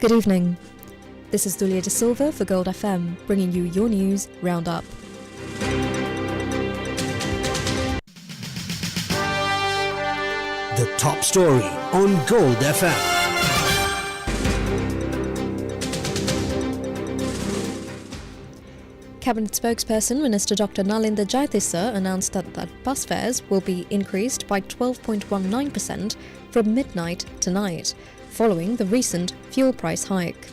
Good evening. This is Dulia De Silva for Gold FM, bringing you your news roundup. The top story on Gold FM. Cabinet spokesperson Minister Dr. Nalinda Jayatissa announced that bus fares will be increased by 12.19% from midnight tonight, following the recent fuel price hike.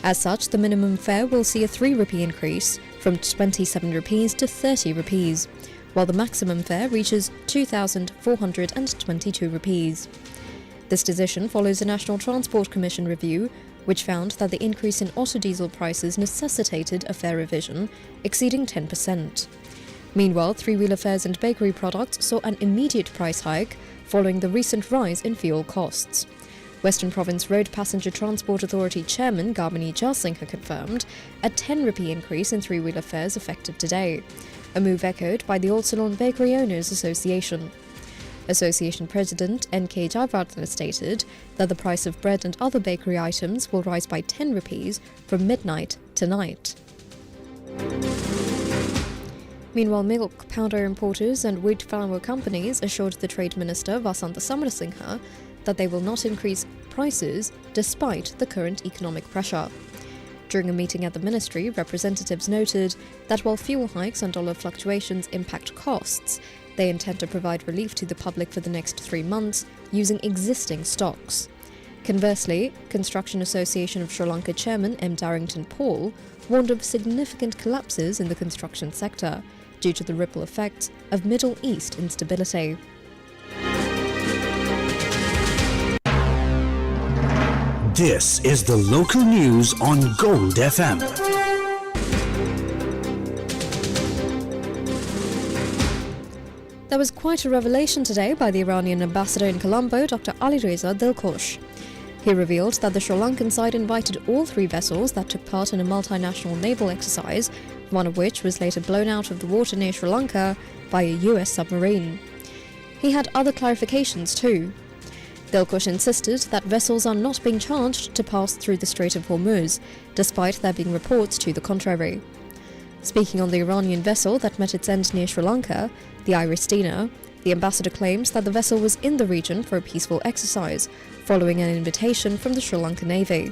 As such, the minimum fare will see a 3 rupee increase from 27 rupees to 30 rupees, while the maximum fare reaches 2,422 rupees. This decision follows a National Transport Commission review, which found that the increase in autodiesel prices necessitated a fare revision exceeding 10%. Meanwhile, three-wheeler fares and bakery products saw an immediate price hike following the recent rise in fuel costs. Western Province Road Passenger Transport Authority Chairman Garbani Jalsingha confirmed a 10 rupee increase in three-wheeler fares effective today, a move echoed by the Old Ceylon Bakery Owners Association. Association President N.K. Jayawardena stated that the price of bread and other bakery items will rise by 10 rupees from midnight tonight. Meanwhile, milk powder importers and wheat flour companies assured the Trade Minister Vasantha Samarasinghe that they will not increase prices despite the current economic pressure. During a meeting at the ministry, representatives noted that while fuel hikes and dollar fluctuations impact costs, they intend to provide relief to the public for the next 3 months using existing stocks. Conversely, Construction Association of Sri Lanka Chairman M. Darrington Paul warned of significant collapses in the construction sector due to the ripple effects of Middle East instability. This is the local news on Gold FM. There was quite a revelation today by the Iranian ambassador in Colombo, Dr. Alireza Dilkosh. He revealed that the Sri Lankan side invited all 3 vessels that took part in a multinational naval exercise, one of which was later blown out of the water near Sri Lanka by a US submarine. He had other clarifications too. Dilkosh insisted that vessels are not being charged to pass through the Strait of Hormuz, despite there being reports to the contrary. Speaking on the Iranian vessel that met its end near Sri Lanka, the Iristina, the ambassador claims that the vessel was in the region for a peaceful exercise, following an invitation from the Sri Lankan Navy.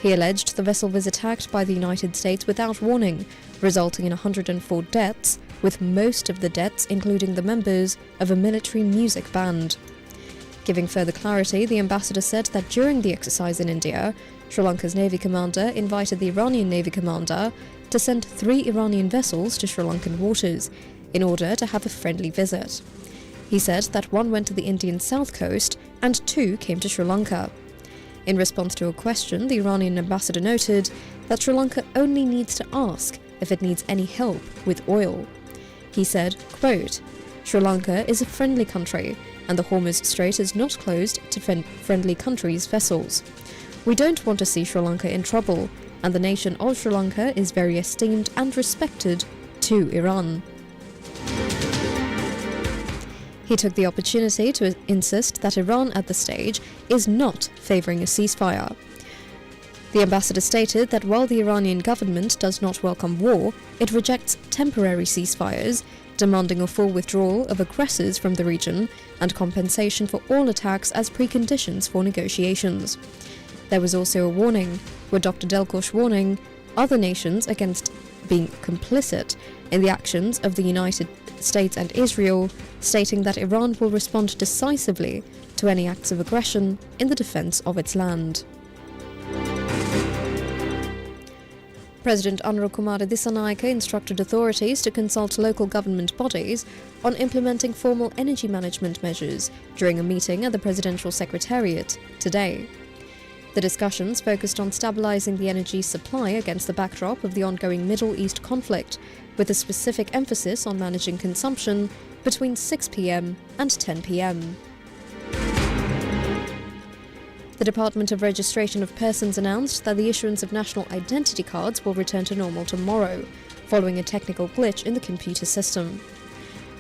He alleged the vessel was attacked by the United States without warning, resulting in 104 deaths, with most of the deaths including the members of a military music band. Giving further clarity, the ambassador said that during the exercise in India, Sri Lanka's Navy commander invited the Iranian Navy commander to send 3 Iranian vessels to Sri Lankan waters in order to have a friendly visit. He said that 1 went to the Indian south coast and 2 came to Sri Lanka. In response to a question, the Iranian ambassador noted that Sri Lanka only needs to ask if it needs any help with oil. He said, quote, "Sri Lanka is a friendly country, and the Hormuz Strait is not closed to friendly countries' vessels. We don't want to see Sri Lanka in trouble, and the nation of Sri Lanka is very esteemed and respected to Iran." He took the opportunity to insist that Iran at this stage is not favouring a ceasefire. The ambassador stated that while the Iranian government does not welcome war, it rejects temporary ceasefires, demanding a full withdrawal of aggressors from the region and compensation for all attacks as preconditions for negotiations. There was also a warning, with Dr. Dilkosh warning other nations against being complicit in the actions of the United States and Israel, stating that Iran will respond decisively to any acts of aggression in the defense of its land. President Anura Kumara Dissanayake instructed authorities to consult local government bodies on implementing formal energy management measures during a meeting at the Presidential Secretariat today. The discussions focused on stabilizing the energy supply against the backdrop of the ongoing Middle East conflict, with a specific emphasis on managing consumption between 6 p.m. and 10 p.m. The Department of Registration of Persons announced that the issuance of national identity cards will return to normal tomorrow, following a technical glitch in the computer system.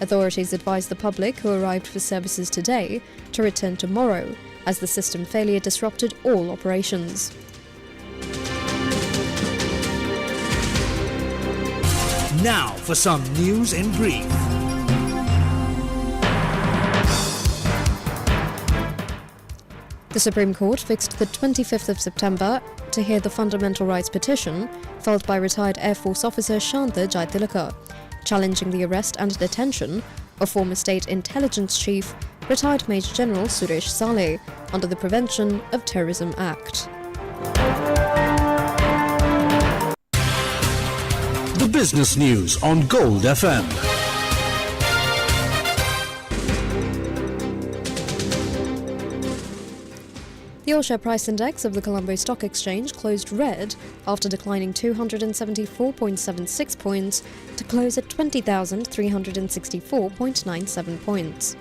Authorities advised the public who arrived for services today to return tomorrow, as the system failure disrupted all operations. Now for some news in brief. The Supreme Court fixed the 25th of September to hear the fundamental rights petition filed by retired Air Force officer Shantha Jaitilaka, challenging the arrest and detention of former State Intelligence Chief, retired Major General Suresh Saleh, under the Prevention of Terrorism Act. The business news on Gold FM. The all-share price index of the Colombo Stock Exchange closed red after declining 274.76 points to close at 20,364.97 points.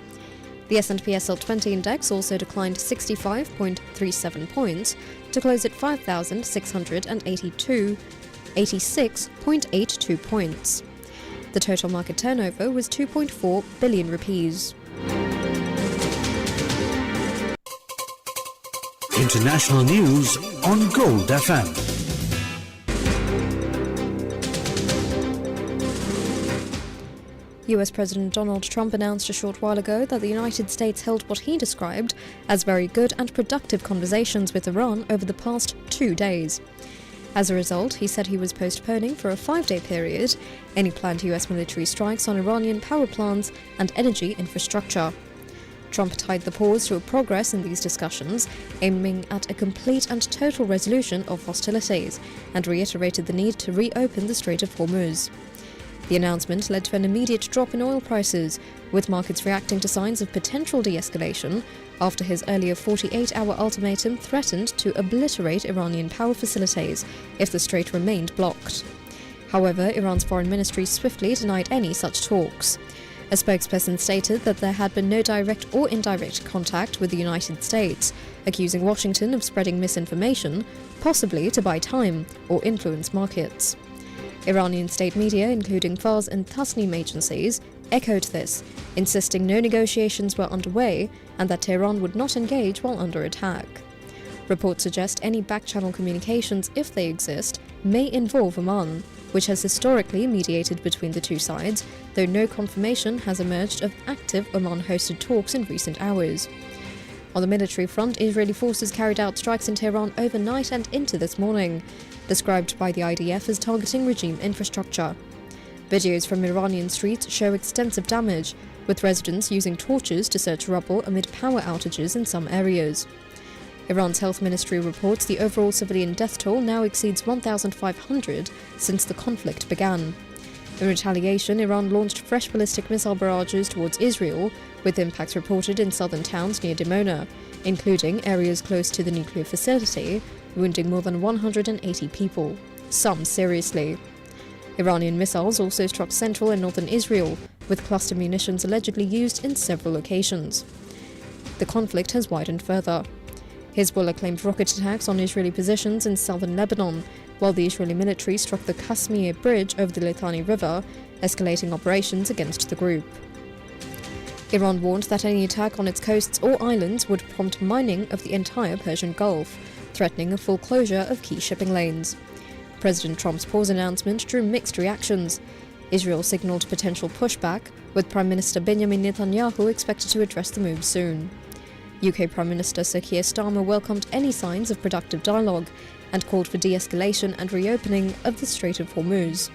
The S&P SL 20 index also declined 65.37 points to close at 5,686.82 points. The total market turnover was 2.4 billion rupees. International news on Gold FM. US President Donald Trump announced a short while ago that the United States held what he described as very good and productive conversations with Iran over the past 2 days. As a result, he said he was postponing for a 5-day period any planned US military strikes on Iranian power plants and energy infrastructure. Trump tied the pause to a progress in these discussions, aiming at a complete and total resolution of hostilities, and reiterated the need to reopen the Strait of Hormuz. The announcement led to an immediate drop in oil prices, with markets reacting to signs of potential de-escalation after his earlier 48-hour ultimatum threatened to obliterate Iranian power facilities if the strait remained blocked. However, Iran's foreign ministry swiftly denied any such talks. A spokesperson stated that there had been no direct or indirect contact with the United States, accusing Washington of spreading misinformation, possibly to buy time or influence markets. Iranian state media, including Fars and Tasnim agencies, echoed this, insisting no negotiations were underway and that Tehran would not engage while under attack. Reports suggest any back-channel communications, if they exist, may involve Oman, which has historically mediated between the two sides, though no confirmation has emerged of active Oman-hosted talks in recent hours. On the military front, Israeli forces carried out strikes in Tehran overnight and into this morning, described by the IDF as targeting regime infrastructure. Videos from Iranian streets show extensive damage, with residents using torches to search rubble amid power outages in some areas. Iran's health ministry reports the overall civilian death toll now exceeds 1,500 since the conflict began. In retaliation, Iran launched fresh ballistic missile barrages towards Israel, with impacts reported in southern towns near Dimona, including areas close to the nuclear facility, wounding more than 180 people, some seriously. Iranian missiles also struck central and northern Israel, with cluster munitions allegedly used in several locations. The conflict has widened further. Hezbollah claimed rocket attacks on Israeli positions in southern Lebanon, while the Israeli military struck the Kasmir Bridge over the Litani River, escalating operations against the group. Iran warned that any attack on its coasts or islands would prompt mining of the entire Persian Gulf, threatening a full closure of key shipping lanes. President Trump's pause announcement drew mixed reactions. Israel signalled potential pushback, with Prime Minister Benjamin Netanyahu expected to address the move soon. UK Prime Minister Sir Keir Starmer welcomed any signs of productive dialogue and called for de-escalation and reopening of the Strait of Hormuz.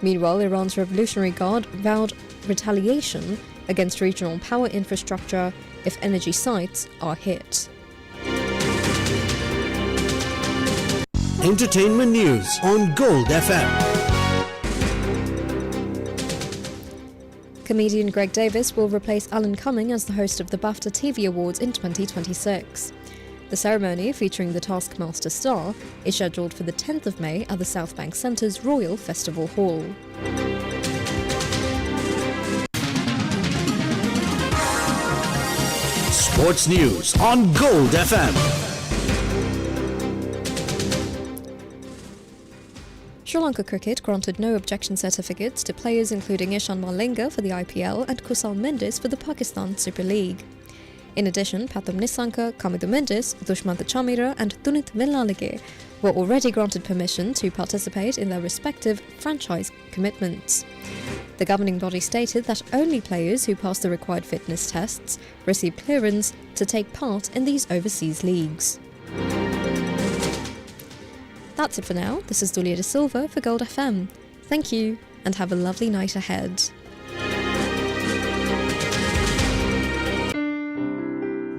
Meanwhile, Iran's Revolutionary Guard vowed retaliation against regional power infrastructure if energy sites are hit. Entertainment news on Gold FM. Comedian Greg Davis will replace Alan Cumming as the host of the BAFTA TV Awards in 2026. The ceremony, featuring the Taskmaster star, is scheduled for the 10th of May at the South Bank Centre's Royal Festival Hall. Sports news on Gold FM. Sri Lanka Cricket granted no objection certificates to players including Ishan Malinga for the IPL and Kusal Mendes for the Pakistan Super League. In addition, Pathum Nissanka, Kamidu Mendes, Dushmanta Chamira and Tunit Velalage were already granted permission to participate in their respective franchise commitments. The governing body stated that only players who pass the required fitness tests receive clearance to take part in these overseas leagues. That's it for now. This is Dulia De Silva for Gold FM. Thank you and have a lovely night ahead.